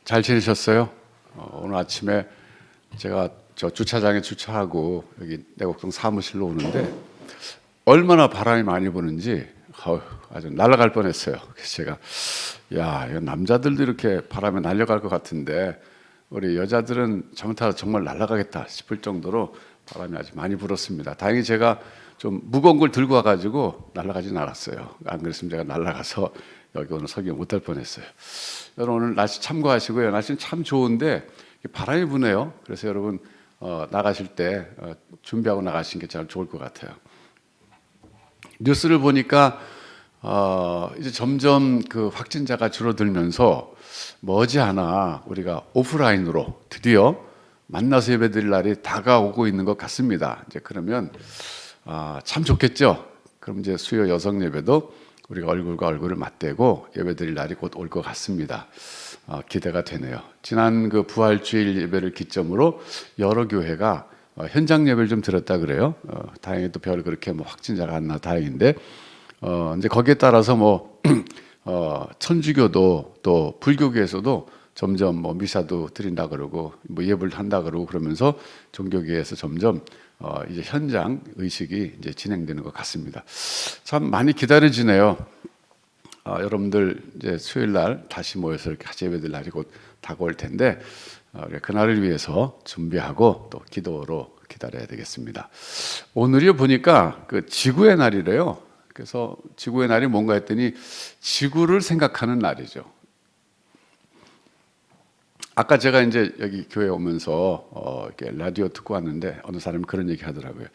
잘 지내셨어요? 오늘 아침에 제가 저 주차장에 주차하고 여기 내곡동 사무실로 오는데 얼마나 바람이 많이 부는지 아주 날아갈 뻔했어요. 그래서 제가 야, 이거 남자들도 이렇게 바람에 날려갈 것 같은데 우리 여자들은 잘못하다 정말 날아가겠다 싶을 정도로 바람이 아주 많이 불었습니다. 다행히 제가 좀 무거운 걸 들고 와가지고 날아가진 않았어요. 안 그랬으면 제가 날아가서 여기 오늘 서기 못할 뻔했어요. 여러분 오늘 날씨 참고하시고요. 날씨는 참 좋은데 바람이 부네요. 그래서 여러분 나가실 때 준비하고 나가시는 게 참 좋을 것 같아요. 뉴스를 보니까 이제 점점 그 확진자가 줄어들면서 머지않아 우리가 오프라인으로 드디어 만나서 예배드릴 날이 다가오고 있는 것 같습니다. 이제 그러면 참 좋겠죠. 그럼 이제 수요 여성 예배도 우리가 얼굴과 얼굴을 맞대고 예배드릴 날이 곧 올 것 같습니다. 기대가 되네요. 지난 그 부활주일 예배를 기점으로 여러 교회가 현장 예배를 좀 드렸다 그래요. 다행히 또 별 그렇게 뭐 확진자가 안 나 다행인데 이제 거기에 따라서 뭐 천주교도 또 불교계에서도 점점 뭐 미사도 드린다 그러고 뭐 예불 한다 그러고 그러면서 종교계에서 점점 이제 현장 의식이 이제 진행되는 것 같습니다. 참 많이 기다려지네요. 여러분들 이제 수요일 날 다시 모여서 이렇게 같이 예배드릴 날이 곧 다가올 텐데 우리 그날을 위해서 준비하고 또 기도로 기다려야 되겠습니다. 오늘이 보니까 그 지구의 날이래요. 그래서 지구의 날이 뭔가 했더니 지구를 생각하는 날이죠. 아까 제가 이제 여기 교회 오면서 이렇게 라디오 듣고 왔는데 어느 사람이 그런 얘기 하더라고요.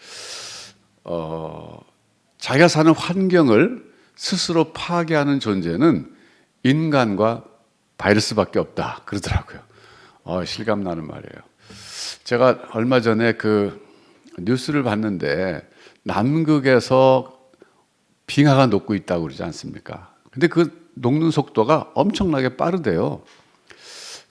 자기가 사는 환경을 스스로 파괴하는 존재는 인간과 바이러스밖에 없다 그러더라고요. 실감 나는 말이에요. 제가 얼마 전에 그 뉴스를 봤는데 남극에서 빙하가 녹고 있다고 그러지 않습니까? 근데 그 녹는 속도가 엄청나게 빠르대요.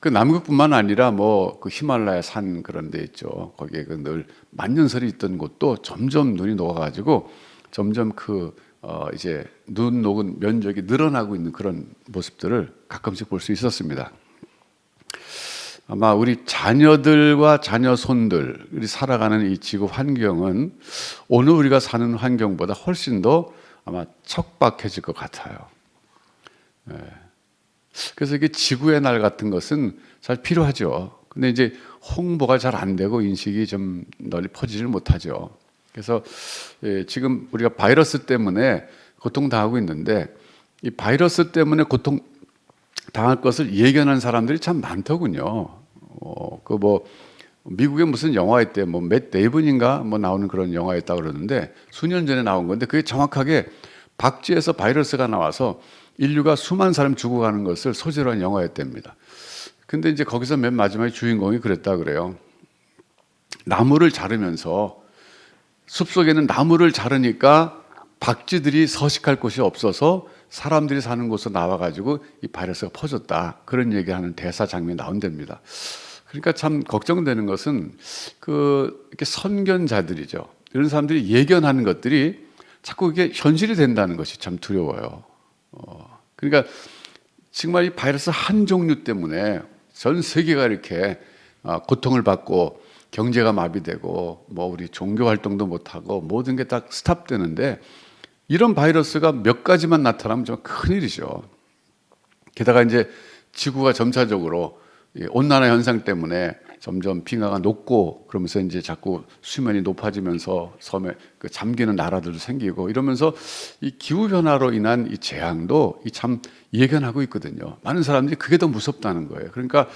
그 남극뿐만 아니라 뭐 그 히말라야 산 그런 데 있죠. 거기에 그 늘 만년설이 있던 곳도 점점 눈이 녹아가지고 점점 이제 눈 녹은 면적이 늘어나고 있는 그런 모습들을 가끔씩 볼 수 있었습니다. 아마 우리 자녀들과 자녀 손들이 살아가는 이 지구 환경은 오늘 우리가 사는 환경보다 훨씬 더 아마 척박해질 것 같아요. 그래서 이게 지구의 날 같은 것은 잘 필요하죠. 근데 이제 홍보가 잘 안 되고 인식이 좀 널리 퍼지질 못하죠. 그래서 지금 우리가 바이러스 때문에 고통당하고 있는데 이 바이러스 때문에 고통 당할 것을 예견한 사람들이 참 많더군요. 미국에 무슨 영화에 때 뭐 맷 데이븐인가 뭐 나오는 그런 영화에 있다고 그러는데 수년 전에 나온 건데 그게 정확하게 박쥐에서 바이러스가 나와서 인류가 수만 사람 죽어가는 것을 소재로 한 영화였답니다. 근데 이제 거기서 맨 마지막에 주인공이 그랬다 그래요. 나무를 자르면서 숲속에는 나무를 자르니까 박쥐들이 서식할 곳이 없어서 사람들이 사는 곳으로 나와가지고 이 바이러스가 퍼졌다. 그런 얘기하는 대사 장면이 나온답니다. 그러니까 참 걱정되는 것은 이렇게 선견자들이죠. 이런 사람들이 예견하는 것들이 자꾸 이게 현실이 된다는 것이 참 두려워요. 그러니까 정말 이 바이러스 한 종류 때문에 전 세계가 이렇게 고통을 받고 경제가 마비되고 뭐 우리 종교 활동도 못하고 모든 게 다 스탑되는데 이런 바이러스가 몇 가지만 나타나면 좀 큰일이죠. 게다가 이제 지구가 점차적으로 온난화 현상 때문에 점점 빙하가 녹고 그러면서 이제 자꾸 수면이 높아지면서 섬에 잠기는 나라들도 생기고 이러면서 이 기후 변화로 인한 이 재앙도 참 예견하고 있거든요. 많은 사람들이 그게 더 무섭다는 거예요. 그러니까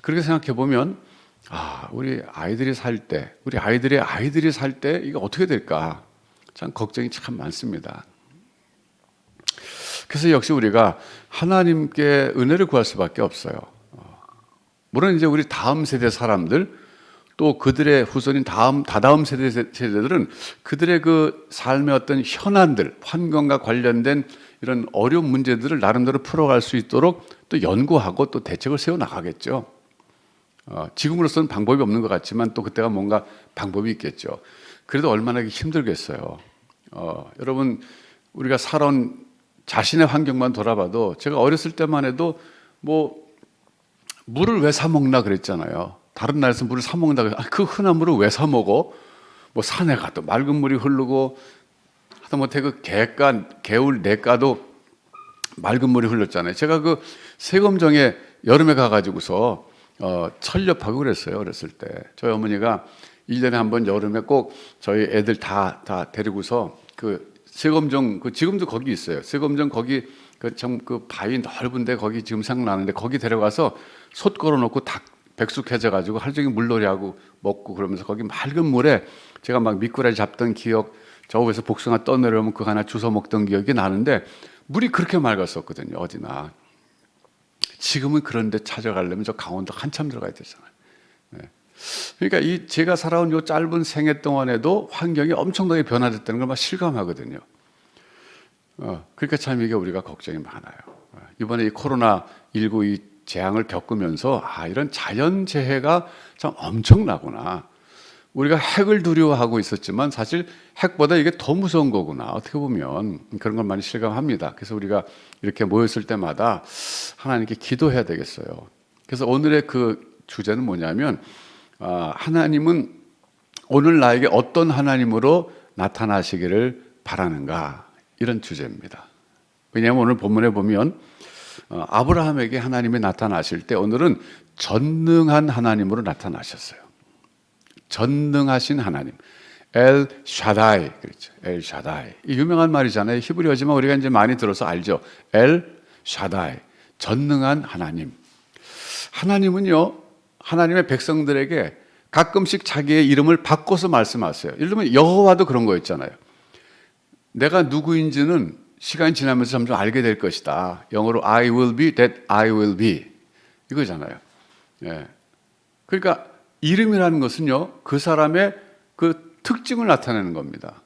그렇게 생각해 보면 우리 아이들이 살 때, 우리 아이들의 아이들이 살 때 이거 어떻게 될까? 참 걱정이 참 많습니다. 그래서 역시 우리가 하나님께 은혜를 구할 수밖에 없어요. 물론 이제 우리 다음 세대 사람들 또 그들의 후손인 다다음 세대들은 그들의 그 삶의 어떤 현안들, 환경과 관련된 이런 어려운 문제들을 나름대로 풀어갈 수 있도록 또 연구하고 또 대책을 세워 나가겠죠. 지금으로서는 방법이 없는 것 같지만 또 그때가 뭔가 방법이 있겠죠. 그래도 얼마나 힘들겠어요. 여러분 우리가 살아온 자신의 환경만 돌아봐도 제가 어렸을 때만 해도 뭐 물을 왜 사 먹나 그랬잖아요. 다른 나라에서 물을 사 먹는다 그래서 그 흔한 물을 왜 사 먹어? 뭐 산에 가도 맑은 물이 흐르고 하다못해 그 개울 냇가도 맑은 물이 흘렀잖아요. 제가 그 세검정에 여름에 가가지고서 철렵하고 그랬어요. 어렸을 때 저희 어머니가 1년에 한 번 여름에 꼭 저희 애들 다 데리고서 그 세검정 지금도 거기 있어요. 세검정 거기 그 바위 넓은데 거기 지금 생각나는데 거기 데려가서 솥 걸어놓고 닭 백숙해져 가지고 하루 종일 물놀이하고 먹고 그러면서 거기 맑은 물에 제가 막 미꾸라지 잡던 기억, 저 위에서 복숭아 떠내려오면 그거 하나 주워 먹던 기억이 나는데 물이 그렇게 맑았었거든요. 어디나. 지금은 그런데 찾아가려면 저 강원도 한참 들어가야 되잖아요. 네. 그러니까 제가 살아온 요 짧은 생애 동안에도 환경이 엄청나게 변화됐다는 걸 막 실감하거든요. 그러니까 참 이게 우리가 걱정이 많아요. 이번에 이 코로나19 이 재앙을 겪으면서 이런 자연재해가 참 엄청나구나. 우리가 핵을 두려워하고 있었지만 사실 핵보다 이게 더 무서운 거구나. 어떻게 보면 그런 걸 많이 실감합니다. 그래서 우리가 이렇게 모였을 때마다 하나님께 기도해야 되겠어요. 그래서 오늘의 그 주제는 뭐냐면 하나님은 오늘 나에게 어떤 하나님으로 나타나시기를 바라는가, 이런 주제입니다. 왜냐하면 오늘 본문에 보면 아브라함에게 하나님이 나타나실 때 오늘은 전능한 하나님으로 나타나셨어요. 전능하신 하나님, 엘 샤다이, 그렇죠. 엘 샤다이. 이 유명한 말이잖아요. 히브리어지만 우리가 이제 많이 들어서 알죠. 엘 샤다이, 전능한 하나님. 하나님은요, 하나님의 백성들에게 가끔씩 자기의 이름을 바꿔서 말씀하세요. 예를 들면 여호와도 그런 거였잖아요. 내가 누구인지는 시간이 지나면서 점점 알게 될 것이다. 영어로 I will be that I will be, 이거잖아요. 예. 그러니까 이름이라는 것은요, 그 사람의 그 특징을 나타내는 겁니다.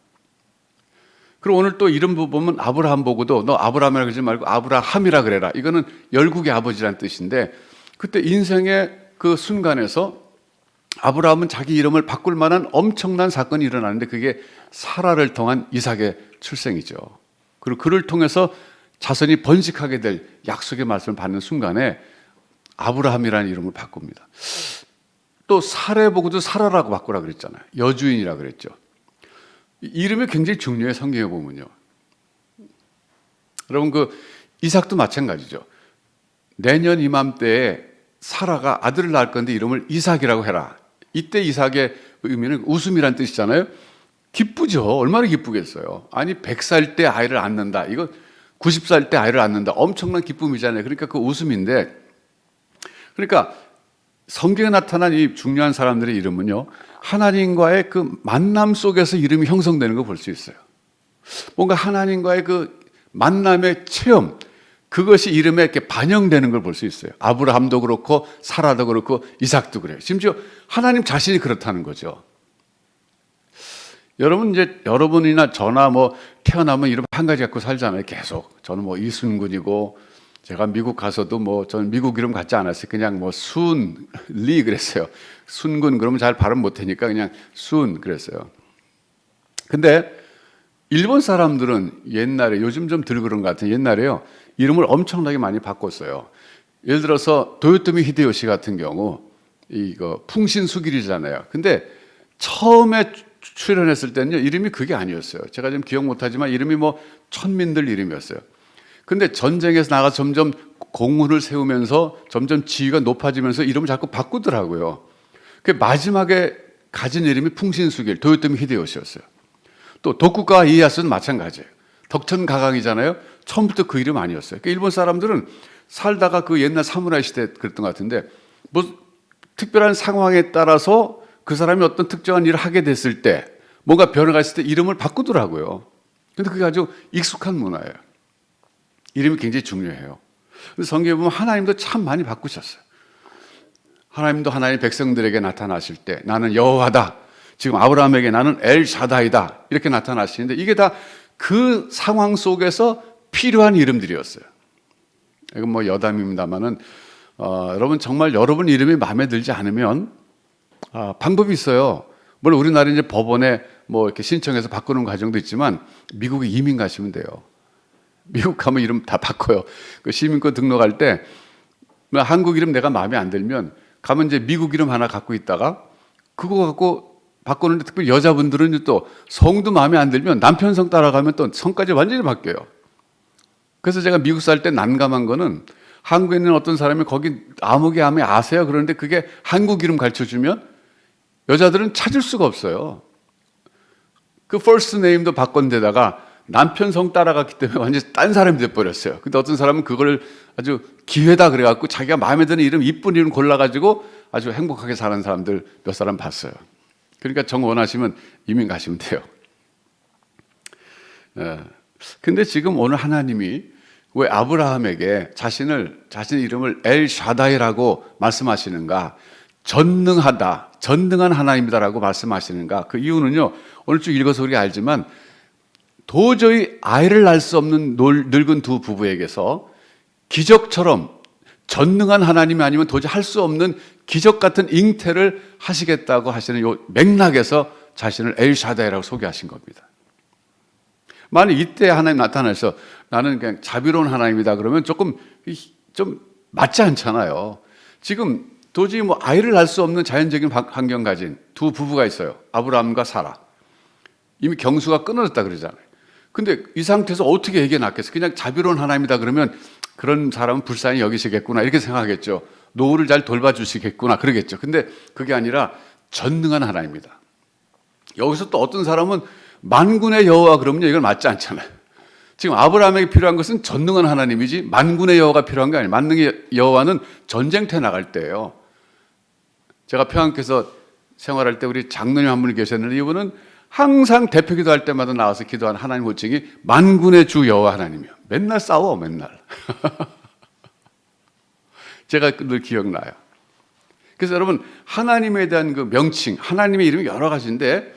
그리고 오늘 또 이름 보면 아브라함 보고도 너 아브라함이라 그러지 말고 아브라함이라 그래라. 이거는 열국의 아버지란 뜻인데, 그때 인생의 그 순간에서 아브라함은 자기 이름을 바꿀 만한 엄청난 사건이 일어나는데 그게 사라를 통한 이삭의 출생이죠. 그리고 그를 통해서 자손이 번식하게 될 약속의 말씀을 받는 순간에 아브라함이라는 이름을 바꿉니다. 또 사례 보고도 사라라고 바꾸라 그랬잖아요. 여주인이라 그랬죠. 이름이 굉장히 중요해요. 성경에 보면요. 여러분 그 이삭도 마찬가지죠. 내년 이맘때에 사라가 아들을 낳을 건데 이름을 이삭이라고 해라. 이때 이삭의 의미는 웃음이란 뜻이잖아요. 기쁘죠. 얼마나 기쁘겠어요. 아니 100살 때 아이를 낳는다. 이거 90살 때 아이를 낳는다. 엄청난 기쁨이잖아요. 그러니까 그 웃음인데, 그러니까 성경에 나타난 이 중요한 사람들의 이름은요, 하나님과의 그 만남 속에서 이름이 형성되는 걸 볼 수 있어요. 뭔가 하나님과의 그 만남의 체험, 그것이 이름에 이렇게 반영되는 걸 볼 수 있어요. 아브라함도 그렇고 사라도 그렇고 이삭도 그래요. 심지어 하나님 자신이 그렇다는 거죠. 여러분 이제 여러분이나 저나 뭐 태어나면 이름 한 가지 갖고 살잖아요. 계속. 저는 뭐 이순군이고, 제가 미국 가서도 뭐 저는 미국 이름 갖지 않았어요. 그냥 뭐 순리 그랬어요. 순군 그러면 잘 발음 못하니까 그냥 순 그랬어요. 근데 일본 사람들은 옛날에, 요즘 좀 덜 그런 것 같아요. 옛날에요, 이름을 엄청나게 많이 바꿨어요. 예를 들어서 도요토미 히데요시 같은 경우 이거 풍신수길이잖아요. 근데 처음에 출연했을 때는요, 이름이 그게 아니었어요. 제가 좀 기억 못하지만 이름이 뭐 천민들 이름이었어요. 근데 전쟁에서 나가 점점 공훈을 세우면서 점점 지위가 높아지면서 이름을 자꾸 바꾸더라고요. 그 마지막에 가진 이름이 풍신수길, 도요토미 히데요시였어요. 또 도쿠가와 이에야스는 마찬가지예요. 덕천가강이잖아요. 처음부터 그 이름 아니었어요. 그러니까 일본 사람들은 살다가 그 옛날 사무라이 시대 그랬던 것 같은데, 뭐 특별한 상황에 따라서 그 사람이 어떤 특정한 일을 하게 됐을 때, 뭔가 변화가 있을 때 이름을 바꾸더라고요. 근데 그게 아주 익숙한 문화예요. 이름이 굉장히 중요해요. 근데 성경에 보면 하나님도 참 많이 바꾸셨어요. 하나님도 하나님 백성들에게 나타나실 때 나는 여호와다. 지금 아브라함에게 나는 엘샤다이다. 이렇게 나타나시는데 이게 다 그 상황 속에서 필요한 이름들이었어요. 이건 뭐 여담입니다만은 여러분 정말 여러분 이름이 마음에 들지 않으면 방법이 있어요. 물론 우리나라 이제 법원에 뭐 이렇게 신청해서 바꾸는 과정도 있지만 미국에 이민 가시면 돼요. 미국 가면 이름 다 바꿔요. 그 시민권 등록할 때 한국 이름 내가 마음에 안 들면 가면 이제 미국 이름 하나 갖고 있다가 그거 갖고 바꾸는데 특별히 여자분들은 또 성도 마음에 안 들면 남편 성 따라가면 또 성까지 완전히 바뀌어요. 그래서 제가 미국 살 때 난감한 거는 한국에 있는 어떤 사람이 거기 아무개 아메 아세요? 그런데 그게 한국 이름 가르쳐주면 여자들은 찾을 수가 없어요. 그 first name도 바꾼 데다가 남편 성 따라갔기 때문에 완전히 딴 사람이 돼버렸어요. 근데 어떤 사람은 그걸 아주 기회다 그래갖고 자기가 마음에 드는 이름, 이쁜 이름 골라가지고 아주 행복하게 사는 사람들 몇 사람 봤어요. 그러니까 정 원하시면 이민 가시면 돼요. 근데 지금 오늘 하나님이 왜 아브라함에게 자신의 이름을 엘 샤다이라고 말씀하시는가? 전능하다, 전능한 하나님이다라고 말씀하시는가? 그 이유는요, 오늘 쭉 읽어서 우리가 알지만 도저히 아이를 낳을 수 없는 늙은 두 부부에게서 기적처럼 전능한 하나님이 아니면 도저히 할 수 없는 기적 같은 잉태를 하시겠다고 하시는 이 맥락에서 자신을 엘샤다이라고 소개하신 겁니다. 만약 이때 하나님 나타나서 나는 그냥 자비로운 하나님이다 그러면 조금 좀 맞지 않잖아요. 지금 도저히 뭐 아이를 낳을 수 없는 자연적인 환경 가진 두 부부가 있어요. 아브라함과 사라. 이미 경수가 끊어졌다 그러잖아요. 근데 이 상태에서 어떻게 애기 낳겠어요? 그냥 자비로운 하나님이다 그러면 그런 사람은 불쌍히 여기시겠구나 이렇게 생각하겠죠. 노후를 잘 돌봐주시겠구나 그러겠죠. 근데 그게 아니라 전능한 하나님이다. 여기서 또 어떤 사람은 만군의 여호와 그러면요, 이건 맞지 않잖아요. 지금 아브라함에게 필요한 것은 전능한 하나님이지 만군의 여호와가 필요한 게 아니에요. 만능의 여호와는 전쟁터에 나갈 때예요. 제가 평안께서 생활할 때 우리 장로님 한 분이 계셨는데 이분은 항상 대표 기도할 때마다 나와서 기도하는 하나님 호칭이 만군의 주 여호와 하나님이요. 맨날 싸워, 맨날. 제가 늘 기억나요. 그래서 여러분, 하나님에 대한 그 명칭, 하나님의 이름이 여러 가지인데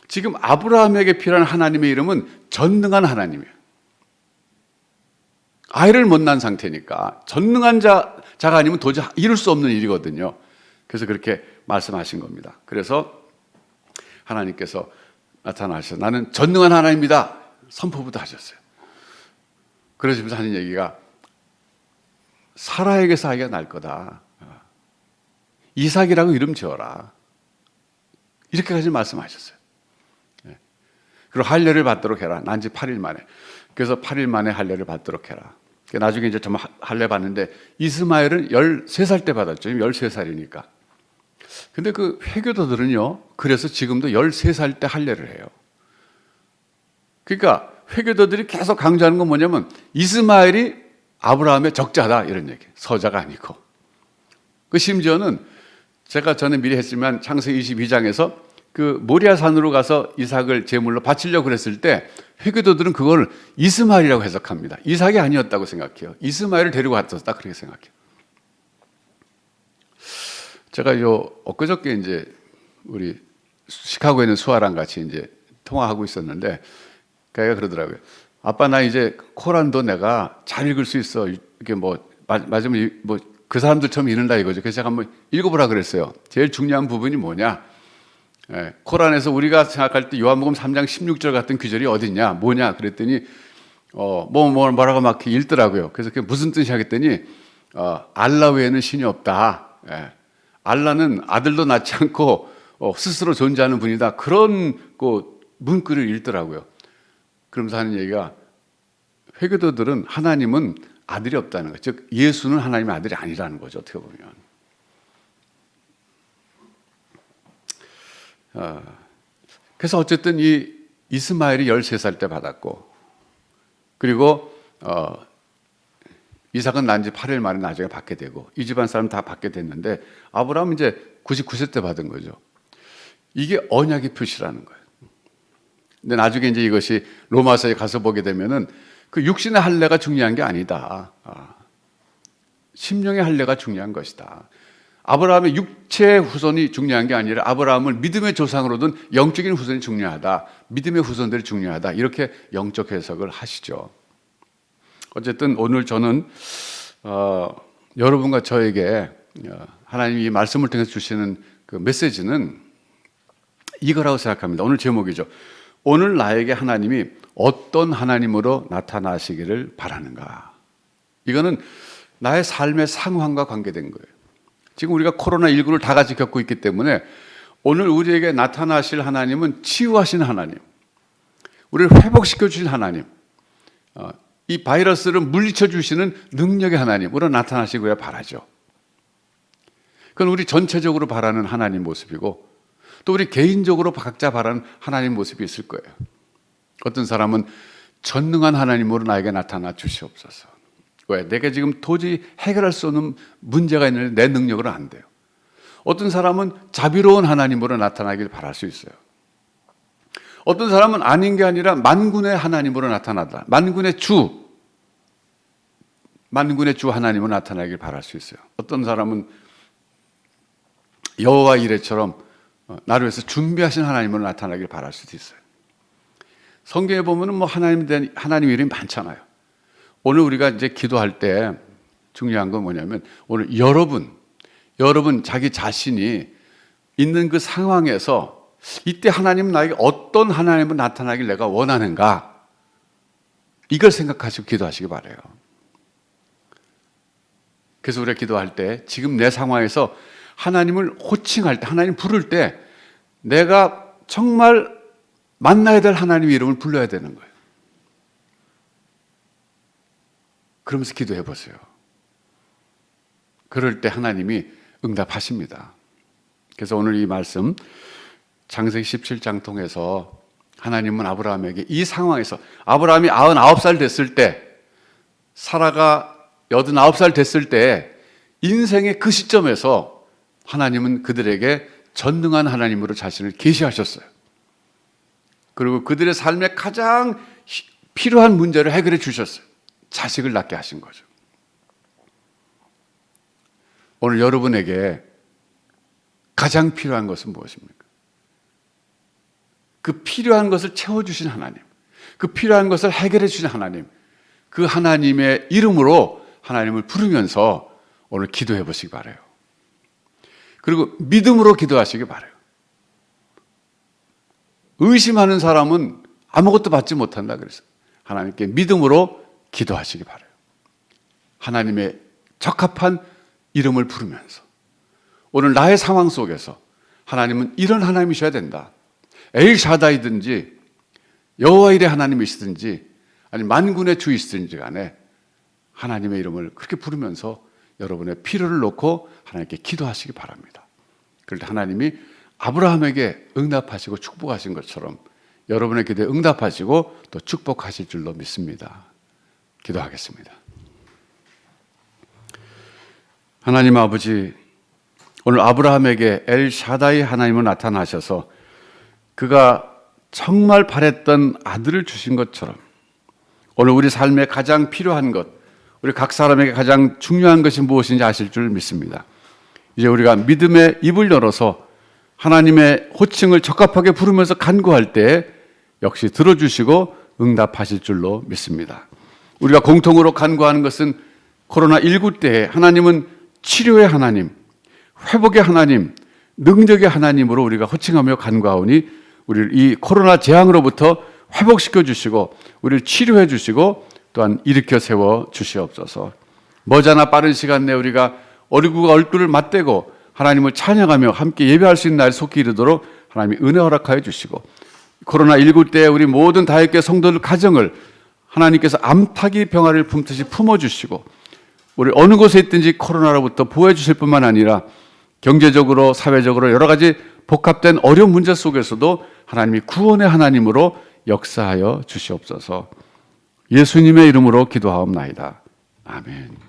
지금 아브라함에게 필요한 하나님의 이름은 전능한 하나님이에요. 아이를 못 낳은 상태니까 전능한 자가 아니면 도저히 이룰 수 없는 일이거든요. 그래서 그렇게 말씀하신 겁니다. 그래서 하나님께서 나타나셔서 나는 전능한 하나님이다 선포부터 하셨어요. 그러시면서 하는 얘기가 사라에게서 아이가 날 거다. 이삭이라고 이름 지어라. 이렇게까지 말씀하셨어요. 그리고 할례를 받도록 해라. 난 지 8일 만에. 그래서 8일 만에 할례를 받도록 해라. 나중에 이제 정말 할례 받는데 이스마엘은 13살 때 받았죠. 13살이니까. 근데 그 회교도들은요, 그래서 지금도 13살 때 할례를 해요. 그러니까 회교도들이 계속 강조하는 건 뭐냐면 이스마엘이 아브라함의 적자다 이런 얘기. 서자가 아니고. 그 심지어는 제가 전에 미리 했지만 창세기 22장에서 그 모리아 산으로 가서 이삭을 제물로 바치려고 그랬을 때 회교도들은 그걸 이스마엘이라고 해석합니다. 이삭이 아니었다고 생각해요. 이스마엘을 데리고 갔었다 그렇게 생각해요. 제가 엊그저께 이제 우리 시카고에 있는 수아랑 같이 이제 통화하고 있었는데 걔가 그러더라고요. 아빠 나 이제 코란도 내가 잘 읽을 수 있어. 이게 뭐 맞으면 뭐 그 사람들처럼 읽는다 이거죠. 그래서 제가 한번 읽어보라 그랬어요. 제일 중요한 부분이 뭐냐? 코란에서 우리가 생각할 때 요한복음 3장 16절 같은 구절이 어딨냐? 뭐냐? 그랬더니 뭐라고 막 읽더라고요. 그래서 그게 무슨 뜻이 하겠더니 알라 외에는 신이 없다. 알라는 아들도 낳지 않고 스스로 존재하는 분이다. 그런 그 문구를 읽더라고요. 그러면서 하는 얘기가 회교도들은 하나님은 아들이 없다는 거죠. 즉 예수는 하나님의 아들이 아니라는 거죠. 어떻게 보면. 그래서 어쨌든 이 이스마엘이 13살 때 받았고 그리고 이삭은 난 지 8일 만에 나중에 받게 되고 이 집안 사람 다 받게 됐는데 아브라함은 이제 99세 때 받은 거죠. 이게 언약의 표시라는 거예요. 근데 나중에 이제 이것이 로마서에 가서 보게 되면은 그 육신의 할례가 중요한 게 아니다. 심령의 할례가 중요한 것이다. 아브라함의 육체의 후손이 중요한 게 아니라 아브라함을 믿음의 조상으로 둔 영적인 후손이 중요하다. 믿음의 후손들이 중요하다. 이렇게 영적 해석을 하시죠. 어쨌든 오늘 저는 여러분과 저에게 하나님이 이 말씀을 통해서 주시는 그 메시지는 이거라고 생각합니다. 오늘 제목이죠. 오늘 나에게 하나님이 어떤 하나님으로 나타나시기를 바라는가. 이거는 나의 삶의 상황과 관계된 거예요. 지금 우리가 코로나19를 다 같이 겪고 있기 때문에 오늘 우리에게 나타나실 하나님은 치유하신 하나님, 우리를 회복시켜 주실 하나님, 이 바이러스를 물리쳐 주시는 능력의 하나님으로 나타나시고야 바라죠. 그건 우리 전체적으로 바라는 하나님 모습이고 또 우리 개인적으로 각자 바라는 하나님 모습이 있을 거예요. 어떤 사람은 전능한 하나님으로 나에게 나타나 주시옵소서. 왜? 내가 지금 도저히 해결할 수 없는 문제가 있는데 내 능력으로 안 돼요. 어떤 사람은 자비로운 하나님으로 나타나길 바랄 수 있어요. 어떤 사람은 아닌 게 아니라 만군의 하나님으로 나타나다. 만군의 주 하나님으로 나타나길 바랄 수 있어요. 어떤 사람은 여호와 이레처럼 나를 위해서 준비하신 하나님으로 나타나길 바랄 수도 있어요. 성경에 보면은 뭐 하나님 이름이 많잖아요. 오늘 우리가 이제 기도할 때 중요한 건 뭐냐면 오늘 여러분 자기 자신이 있는 그 상황에서 이때 하나님은 나에게 어떤 하나님으로 나타나길 내가 원하는가, 이걸 생각하시고 기도하시기 바라요. 그래서 우리가 기도할 때 지금 내 상황에서 하나님을 호칭할 때, 하나님 부를 때 내가 정말 만나야 될 하나님의 이름을 불러야 되는 거예요. 그러면서 기도해 보세요. 그럴 때 하나님이 응답하십니다. 그래서 오늘 이 말씀 창세기 17장 통해서 하나님은 아브라함에게 이 상황에서, 아브라함이 99살 됐을 때, 사라가 89살 됐을 때 인생의 그 시점에서 하나님은 그들에게 전능한 하나님으로 자신을 계시하셨어요. 그리고 그들의 삶에 가장 필요한 문제를 해결해 주셨어요. 자식을 낳게 하신 거죠. 오늘 여러분에게 가장 필요한 것은 무엇입니까? 그 필요한 것을 채워주신 하나님, 그 필요한 것을 해결해 주신 하나님, 그 하나님의 이름으로 하나님을 부르면서 오늘 기도해 보시기 바라요. 그리고 믿음으로 기도하시기 바라요. 의심하는 사람은 아무것도 받지 못한다 그래서 하나님께 믿음으로 기도하시기 바라요. 하나님의 적합한 이름을 부르면서 오늘 나의 상황 속에서 하나님은 이런 하나님이셔야 된다. 엘샤다이든지 여호와 이레 하나님이시든지 아니 만군의 주이시든지 간에 하나님의 이름을 그렇게 부르면서 여러분의 필요를 놓고 하나님께 기도하시기 바랍니다. 그럴 때 하나님이 아브라함에게 응답하시고 축복하신 것처럼 여러분의 기도에 응답하시고 또 축복하실 줄로 믿습니다. 기도하겠습니다. 하나님 아버지, 오늘 아브라함에게 엘샤다이 하나님은 나타나셔서 그가 정말 바랬던 아들을 주신 것처럼 오늘 우리 삶에 가장 필요한 것, 우리 각 사람에게 가장 중요한 것이 무엇인지 아실 줄 믿습니다. 이제 우리가 믿음의 입을 열어서 하나님의 호칭을 적합하게 부르면서 간구할 때 역시 들어주시고 응답하실 줄로 믿습니다. 우리가 공통으로 간구하는 것은 코로나19 때에 하나님은 치료의 하나님, 회복의 하나님, 능력의 하나님으로 우리가 호칭하며 간구하오니 우리를 이 코로나 재앙으로부터 회복시켜 주시고 우리를 치료해 주시고 또한 일으켜 세워 주시옵소서. 머지않아 빠른 시간 내에 우리가 얼굴과 얼굴을 맞대고 하나님을 찬양하며 함께 예배할 수 있는 날 속히 이르도록 하나님이 은혜 허락하여 주시고 코로나19 때 우리 모든 다육교 성도들 가정을 하나님께서 암탉이 병아리를 품듯이 품어주시고 우리 어느 곳에 있든지 코로나로부터 보호해 주실 뿐만 아니라 경제적으로 사회적으로 여러 가지 복합된 어려운 문제 속에서도 하나님이 구원의 하나님으로 역사하여 주시옵소서. 예수님의 이름으로 기도하옵나이다. 아멘.